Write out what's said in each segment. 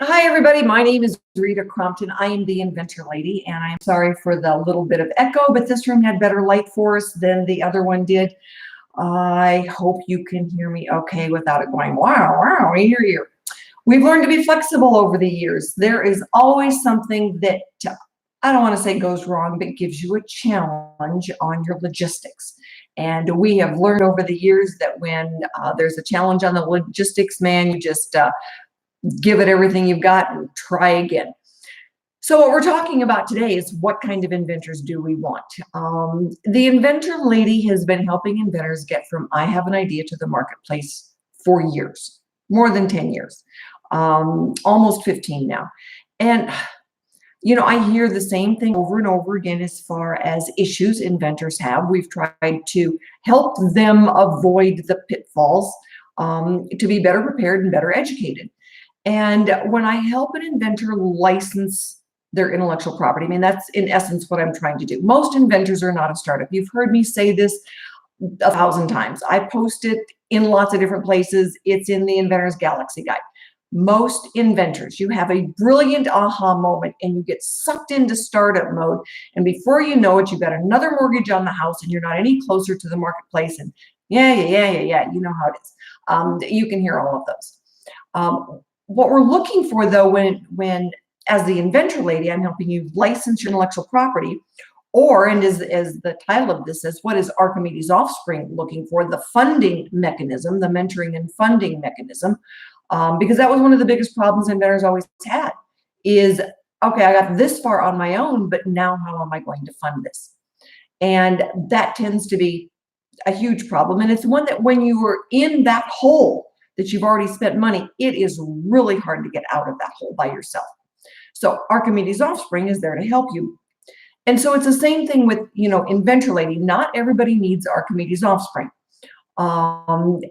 Hi, everybody. My name is Rita Crompton. I am the Inventor Lady, and I'm sorry for the little bit of echo, but this room had better light for us than the other one did. I hope you can hear me okay without it going, wow, wow, ear. We've learned to be flexible over the years. There is always something that, I don't want to say goes wrong, but gives you a challenge on your logistics. And we have learned over the years that when there's a challenge on the logistics, man, you just give it everything you've got and try again. So what we're talking about today is what kind of inventors do we want? The Inventor Lady has been helping inventors get from I have an idea to the marketplace for years, more than 10 years, almost 15 now. And I hear the same thing over and over again as far as issues inventors have. We've tried to help them avoid the pitfalls, to be better prepared and better educated. And when I help an inventor license their intellectual property, I mean, that's in essence what I'm trying to do. Most inventors are not a startup. You've heard me say this 1,000 times. I post it in lots of different places. It's in the Inventor's Galaxy Guide. Most inventors, you have a brilliant aha moment and you get sucked into startup mode. And before you know it, you've got another mortgage on the house and you're not any closer to the marketplace. And yeah, you know how it is. You can hear all of those. What we're looking for, though, when as the Inventor Lady, I'm helping you license your intellectual property, or, and as the title of this says, what is Archimedes Offspring looking for? The funding mechanism, the mentoring and funding mechanism, because that was one of the biggest problems inventors always had is, okay, I got this far on my own, but now how am I going to fund this? And that tends to be a huge problem. And it's one that when you are in that hole, that you've already spent money, it is really hard to get out of that hole by yourself. So Archimedes Offspring is there to help you. And so it's the same thing with, Inventor Lady. Not everybody needs Archimedes Offspring. And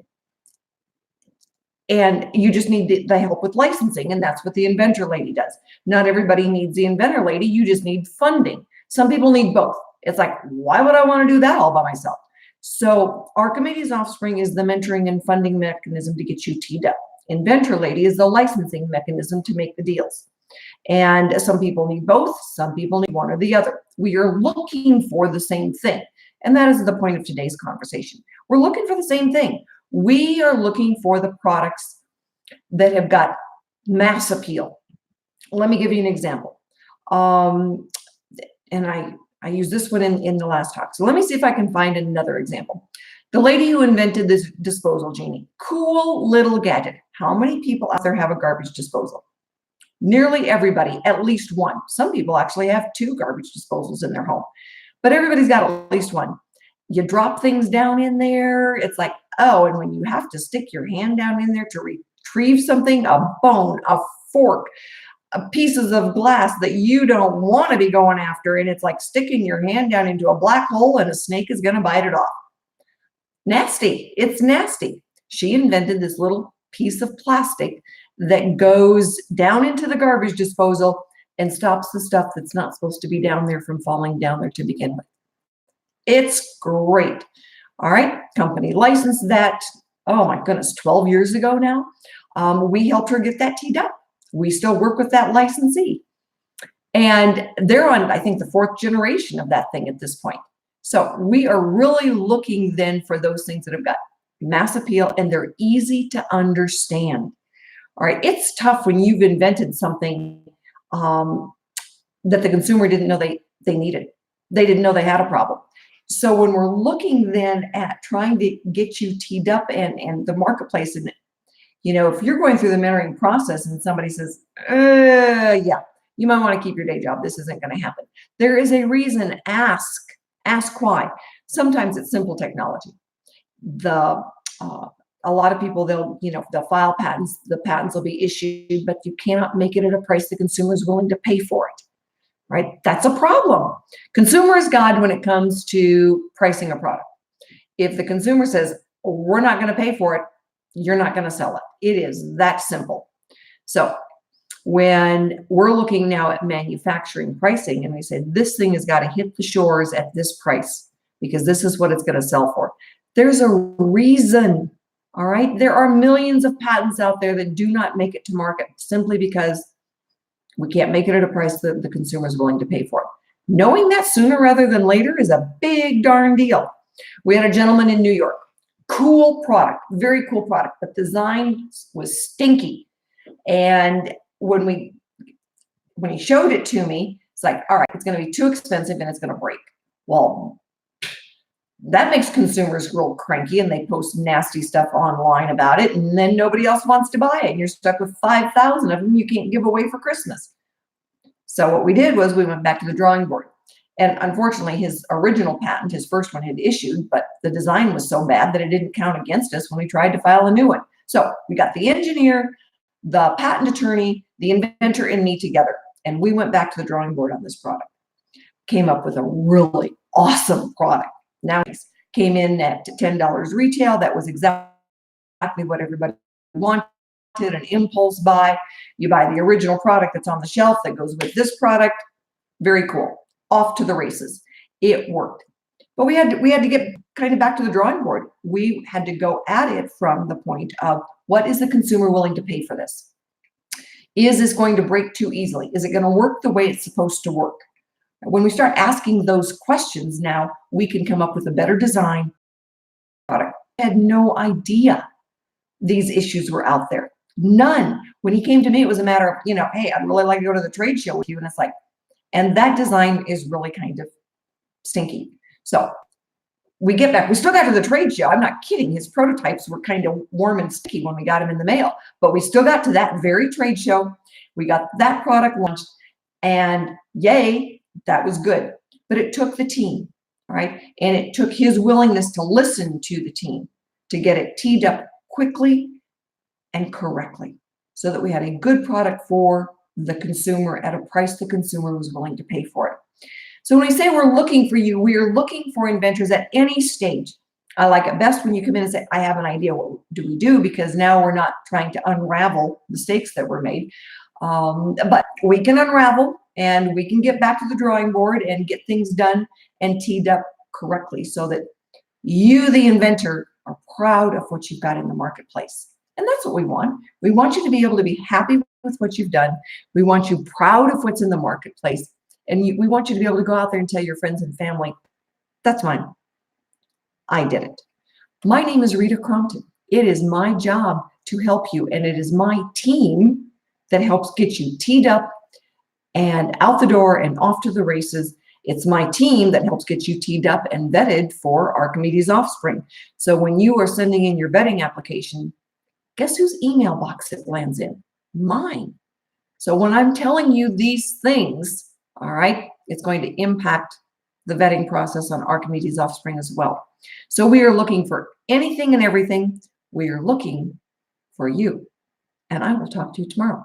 you just need the help with licensing, and that's what the Inventor Lady does. Not everybody needs the Inventor Lady. You just need funding. Some people need both. It's like, why would I want to do that all by myself? So Archimedes Offspring is the mentoring and funding mechanism to get you teed up. Inventor Lady is the licensing mechanism to make the deals. And some people need both. Some people need one or the other. We are looking for the same thing. And that is the point of today's conversation. We're looking for the same thing. We are looking for the products that have got mass appeal. Let me give you an example. And I used this one in the last talk. So let me see if I can find another example. The lady who invented this disposal genie. Cool little gadget. How many people out there have a garbage disposal? Nearly everybody, at least one. Some people actually have 2 garbage disposals in their home. But everybody's got at least one. You drop things down in there. It's like, oh, and when you have to stick your hand down in there to retrieve something, a bone, a fork, pieces of glass that you don't want to be going after, and it's like sticking your hand down into a black hole and a snake is going to bite it off. Nasty. It's nasty. She invented this little piece of plastic that goes down into the garbage disposal and stops the stuff that's not supposed to be down there from falling down there to begin with. It's great. All right, company licensed that, oh my goodness, 12 years ago now. We helped her get that teed up. We still work with that licensee. And they're on, I think, the 4th generation of that thing at this point. So we are really looking then for those things that have got mass appeal and they're easy to understand. All right, it's tough when you've invented something that the consumer didn't know they needed. They didn't know they had a problem. So when we're looking then at trying to get you teed up and the marketplace, and if you're going through the mentoring process and somebody says, yeah, you might want to keep your day job. This isn't going to happen. There is a reason. Ask why. Sometimes it's simple technology. A lot of people, they'll file patents. The patents will be issued, but you cannot make it at a price the consumer is willing to pay for it. Right? That's a problem. Consumer is God when it comes to pricing a product. If the consumer says, we're not going to pay for it, you're not going to sell it. It is that simple. So when we're looking now at manufacturing pricing and we say, this thing has got to hit the shores at this price because this is what it's going to sell for. There's a reason. All right, there are millions of patents out there that do not make it to market simply because we can't make it at a price that the consumer is willing to pay for it. Knowing that sooner rather than later is a big darn deal. We had a gentleman in New York, cool product, very cool product, but design was stinky. And when he showed it to me, it's like, all right, it's going to be too expensive and it's going to break. Well, that makes consumers real cranky and they post nasty stuff online about it, and then nobody else wants to buy it. And you're stuck with 5,000 of them you can't give away for Christmas. So what we did was we went back to the drawing board. And unfortunately, his original patent, his first one, had issued, but the design was so bad that it didn't count against us when we tried to file a new one. So we got the engineer, the patent attorney, the inventor, and me together. And we went back to the drawing board on this product. Came up with a really awesome product. Now it came in at $10 retail. That was exactly what everybody wanted, an impulse buy. You buy the original product that's on the shelf that goes with this product. Very cool. Off to the races. It worked. But we had to get kind of back to the drawing board. We had to go at it from the point of, what is the consumer willing to pay for this? Is this going to break too easily? Is it going to work the way it's supposed to work? When we start asking those questions now, we can come up with a better design product. I had no idea these issues were out there. None. When he came to me, it was a matter of, hey, I'd really like to go to the trade show with you. And it's like, and that design is really kind of stinky. So we get back, we still got to the trade show. I'm not kidding. His prototypes were kind of warm and sticky when we got them in the mail, but we still got to that very trade show. We got that product launched, and yay, that was good. But it took the team, right? And it took his willingness to listen to the team to get it teed up quickly and correctly so that we had a good product for the consumer at a price the consumer was willing to pay for it. So when we say we're looking for you, we are looking for inventors at any stage. I like it best when you come in and say, I have an idea, what do we do? Because now we're not trying to unravel mistakes that were made. But we can unravel and we can get back to the drawing board and get things done and teed up correctly so that you, the inventor, are proud of what you've got in the marketplace. And that's what we want. We want you to be able to be happy with what you've done. We want you proud of what's in the marketplace. And we want you to be able to go out there and tell your friends and family, that's mine. I did it. My name is Rita Crompton. It is my job to help you, and it is my team that helps get you teed up and out the door and off to the races. It's my team that helps get you teed up and vetted for Archimedes Offspring. So when you are sending in your vetting application, guess whose email box it lands in? Mine. So when I'm telling you these things, all right, it's going to impact the vetting process on Archimedes Offspring as well. So we are looking for anything and everything. We are looking for you. And I will talk to you tomorrow.